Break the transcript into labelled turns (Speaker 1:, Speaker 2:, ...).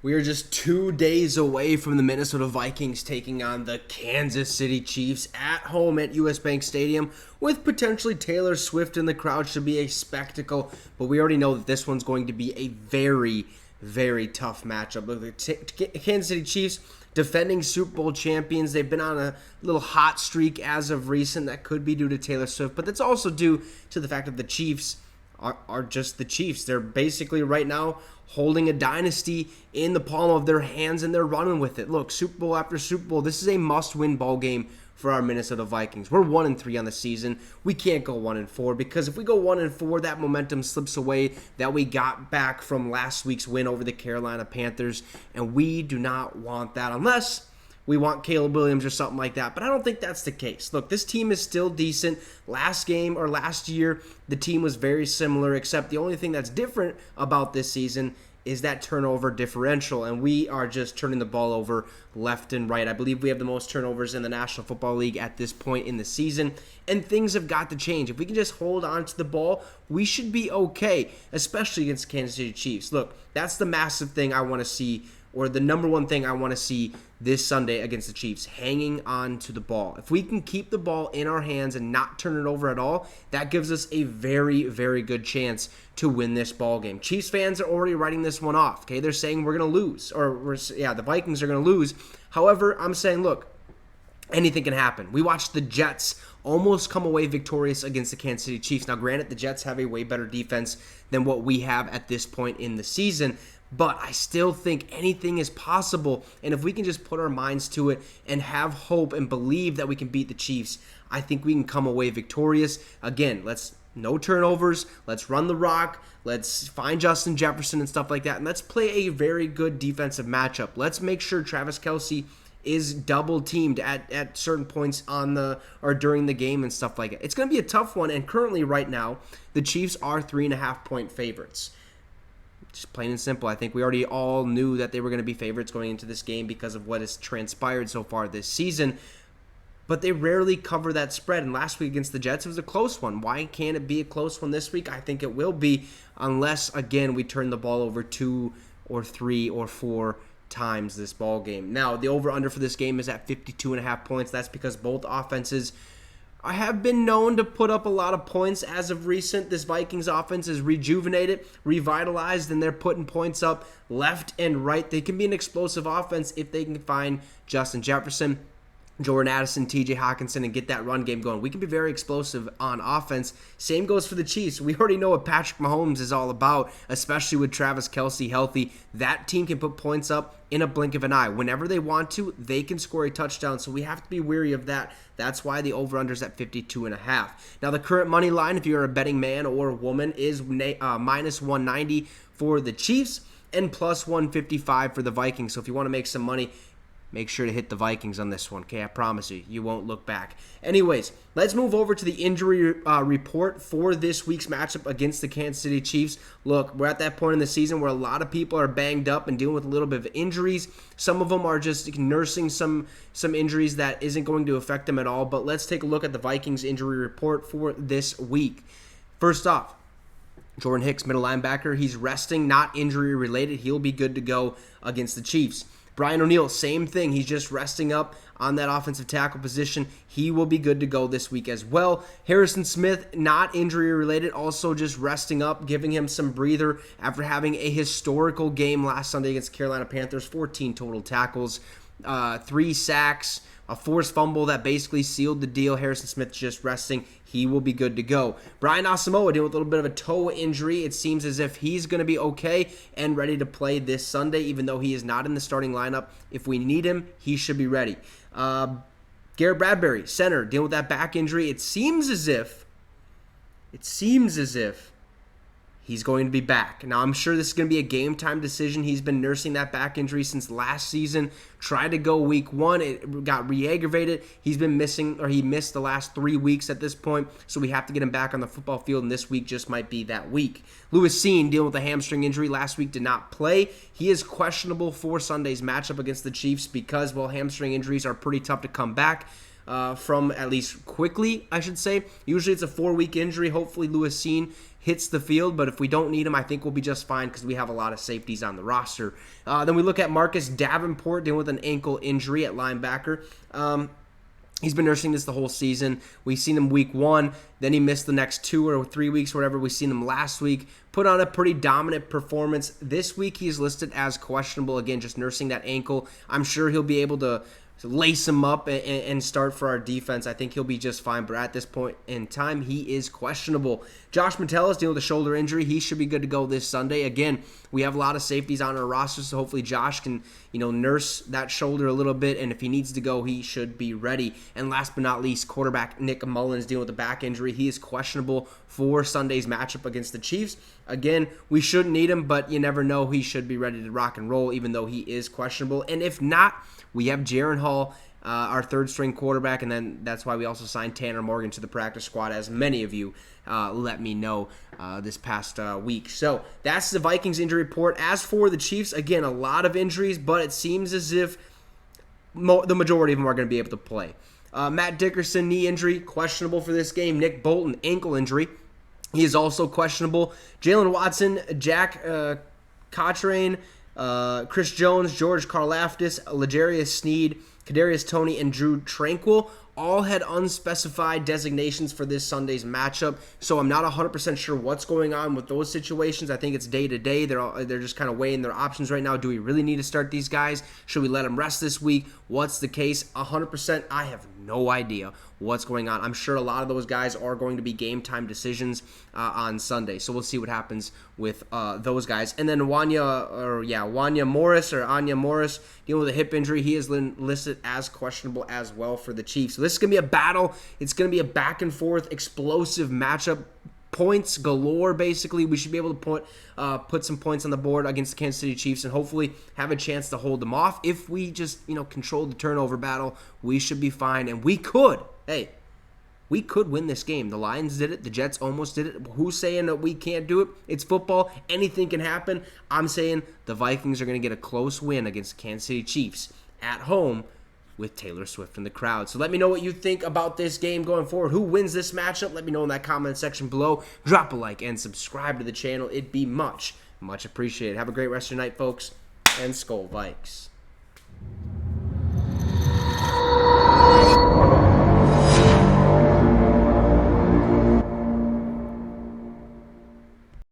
Speaker 1: We are just 2 days away from the Minnesota Vikings taking on the Kansas City Chiefs at home at US Bank Stadium with potentially Taylor Swift in the crowd. Should be a spectacle, but we already know that this one's going to be a very, very tough matchup. The Kansas City Chiefs, defending Super Bowl champions, they've been on a little hot streak as of recent. That could be due to Taylor Swift, but that's also due to the fact that the Chiefs are just the Chiefs. They're basically right now holding a dynasty in the palm of their hands, and they're running with it. Look, Super Bowl after Super Bowl, this is a must-win ball game for our Minnesota Vikings. We're 1-3 on the season. We can't go 1-4 because if we go 1-4, that momentum slips away that we got back from last week's win over the Carolina Panthers, and we do not want that unless we want Caleb Williams or something like that, but I don't think that's the case. Look, this team is still decent. Last year, the team was very similar, except the only thing that's different about this season is that turnover differential, and we are just turning the ball over left and right. I believe we have the most turnovers in the National Football League at this point in the season, and things have got to change. If we can just hold on to the ball, we should be okay, especially against the Kansas City Chiefs. Look, that's the massive thing I want to see, or the number one thing I want to see this Sunday against the Chiefs, hanging on to the ball. If we can keep the ball in our hands and not turn it over at all, that gives us a very, very good chance to win this ball game. Chiefs fans are already writing this one off, okay? They're saying we're going to lose, the Vikings are going to lose. However, I'm saying, look, anything can happen. We watched the Jets almost come away victorious against the Kansas City Chiefs. Now, granted, the Jets have a way better defense than what we have at this point in the season, but I still think anything is possible, and if we can just put our minds to it and have hope and believe that we can beat the Chiefs, I think we can come away victorious. Again, no turnovers, let's run the rock, let's find Justin Jefferson and stuff like that, and let's play a very good defensive matchup. Let's make sure Travis Kelce is double teamed at certain points during the game and stuff like that. It's going to be a tough one, and currently right now, the Chiefs are 3.5-point favorites. Just plain and simple. I think we already all knew that they were going to be favorites going into this game because of what has transpired so far this season. But they rarely cover that spread. And last week against the Jets, it was a close one. Why can't it be a close one this week? I think it will be, unless, again, we turn the ball over 2 or 3 or 4 times this ball game. Now, the over-under for this game is at 52.5 points. That's because both offenses have been known to put up a lot of points as of recent. This Vikings offense is rejuvenated, revitalized, and they're putting points up left and right. They can be an explosive offense if they can find Justin Jefferson, Jordan Addison, TJ Hawkinson, and get that run game going. We can be very explosive on offense. Same goes for the Chiefs. We already know what Patrick Mahomes is all about, especially with Travis Kelce healthy. That team can put points up in a blink of an eye. Whenever they want to, they can score a touchdown, so we have to be wary of that. That's why the over-under is at 52.5. Now, the current money line, if you're a betting man or woman, is minus 190 for the Chiefs and plus 155 for the Vikings. So if you want to make some money, make sure to hit the Vikings on this one, okay? I promise you, you won't look back. Anyways, let's move over to the injury report for this week's matchup against the Kansas City Chiefs. Look, we're at that point in the season where a lot of people are banged up and dealing with a little bit of injuries. Some of them are just nursing some injuries that isn't going to affect them at all. But let's take a look at the Vikings injury report for this week. First off, Jordan Hicks, middle linebacker, he's resting, not injury related. He'll be good to go against the Chiefs. Brian O'Neill, same thing. He's just resting up on that offensive tackle position. He will be good to go this week as well. Harrison Smith, not injury related, also just resting up, giving him some breather after having a historical game last Sunday against Carolina Panthers. 14 total tackles, 3 sacks, a forced fumble that basically sealed the deal. Harrison Smith just resting. He will be good to go. Brian Asamoah dealing with a little bit of a toe injury. It seems as if he's going to be okay and ready to play this Sunday, even though he is not in the starting lineup. If we need him, he should be ready. Garrett Bradbury, center, dealing with that back injury. It seems as if he's going to be back. Now, I'm sure this is going to be a game-time decision. He's been nursing that back injury since last season. Tried to go week 1. It got re-aggravated. He missed the last 3 weeks at this point, so we have to get him back on the football field, and this week just might be that week. Lewis Cine, dealing with a hamstring injury last week, did not play. He is questionable for Sunday's matchup against the Chiefs because, hamstring injuries are pretty tough to come back from, at least quickly, I should say. Usually it's a 4-week injury. Hopefully Lewis Cine hits the field, but if we don't need him, I think we'll be just fine because we have a lot of safeties on the roster. Then we look at Marcus Davenport dealing with an ankle injury at linebacker. He's been nursing this the whole season. We've seen him week 1, then he missed the next 2 or 3 weeks or whatever. We've seen him last week, put on a pretty dominant performance. This week he's listed as questionable, again, just nursing that ankle. I'm sure he'll be able to lace him up and start for our defense. I think he'll be just fine, but at this point in time, he is questionable. Josh Metellus dealing with a shoulder injury. He should be good to go this Sunday. Again, we have a lot of safeties on our roster, so hopefully Josh can, nurse that shoulder a little bit, and if he needs to go, he should be ready. And last but not least, quarterback Nick Mullens dealing with a back injury. He is questionable for Sunday's matchup against the Chiefs. Again, we shouldn't need him, but you never know. He should be ready to rock and roll, even though he is questionable. And if not, we have Jaron Hall, our third-string quarterback, and then that's why we also signed Tanner Morgan to the practice squad, as many of you let me know this past week. So that's the Vikings injury report. As for the Chiefs, again, a lot of injuries, but it seems as if the majority of them are going to be able to play. Matt Dickerson, knee injury, questionable for this game. Nick Bolton, ankle injury. He is also questionable. Jalen Watson, Jack Cochrane, Chris Jones, George Karlaftis, L'Jarius Sneed, Kadarius Toney, and Drew Tranquil all had unspecified designations for this Sunday's matchup, so I'm not 100% sure what's going on with those situations. I think it's day to day. They're just kind of weighing their options right now. Do we really need to start these guys? Should we let them rest this week? What's the case? 100%, I have no idea what's going on. I'm sure a lot of those guys are going to be game time decisions on Sunday, so we'll see what happens with those guys. And then Wanya Morris dealing with a hip injury. He is listed as questionable as well for the Chiefs. So this is going to be a battle. It's going to be a back and forth, explosive matchup. Points galore, basically. We should be able to put some points on the board against the Kansas City Chiefs and hopefully have a chance to hold them off. If we just, control the turnover battle, we should be fine. And we could win this game. The Lions did it. The Jets almost did it. Who's saying that we can't do it? It's football. Anything can happen. I'm saying the Vikings are going to get a close win against the Kansas City Chiefs at home with Taylor Swift in the crowd. So let me know what you think about this game going forward. Who wins this matchup? Let me know in that comment section below. Drop a like and subscribe to the channel. It'd be much, much appreciated. Have a great rest of your night, folks, and Skol Vikes.